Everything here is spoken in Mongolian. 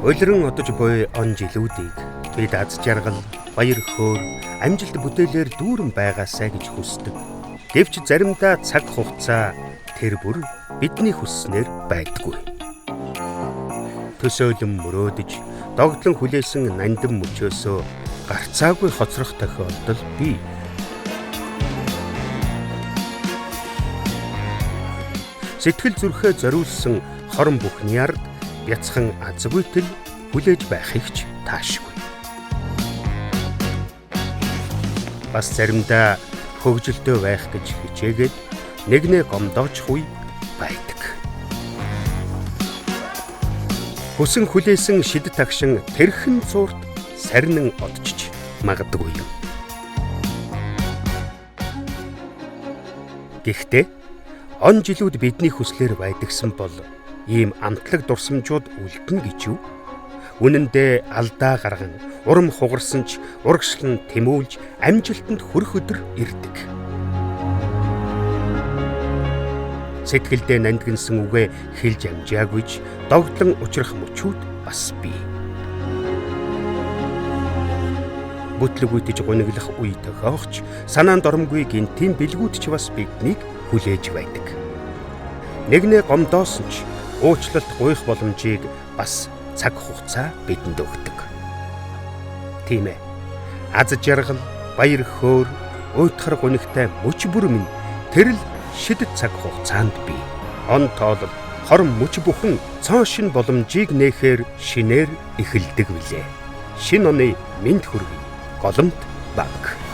Улиран одож буй он жилүүдийг бид аз жаргал, баяр хөөр, амжилт бүтээлээр дүүрэн байгаасай гэж хүсдэг. Гэвч заримдаа цаг хугацаа тэр бүр бидний хүсснээр байдаггүй. Төсөөлөн мөрөөдөж, догдлон хүлээсэн нандин мөчөөсөө гарцаагүй хоцрох тохиолдол бий. Сэтгэл зүрхээ зориулсан хорон бүхний ард бяцхан азгүйтэл хүлээж байхыг ч таашгүй. Бас заримдаа хөвгөлдөө байх гэж хичээгээд нэгнээ гомдоочих үе байдаг. Хүсэн хүлээсэн шид тагшин тэрхэн цуурт сарнин одчиж магадгүй юм. Гэхдээ он жилүүд бидний хүслээр байдагсан бол ийм амтлаг дурсамжууд үлдэн гэж юу? Үнэн дээр алдаа гарган, урам хугарсан ч урагшлан тэмүүлж амжилтанд хүрэх өдөр ирдэг. Сэтгэлдээ нандинсан үгээ хэлж амжаагүйч догдлон учрах мөчүүд бас бий. Бүтлэг үйтэж гуниглах үе тохиогч санаанд оромгүй гинтийн бэлгүүд ч бас биднийг хүлээж байдаг. Нэгнээ гомдоосон ч уучлалт гуйх боломжийг бас цаг хугацаа бидэнд өгдөг. Тийм ээ. Аз жаргал, баяр хөөр, уйтгар гунигтай мөч бүр минь тэр л шид цаг хугацаанд бий. Он тоолол, хорон мөч бүхэн цоо шин боломжийг нээхээр шинээр эхэлдэг билээ. Шин оны мэд хүргэе. Голомт банк.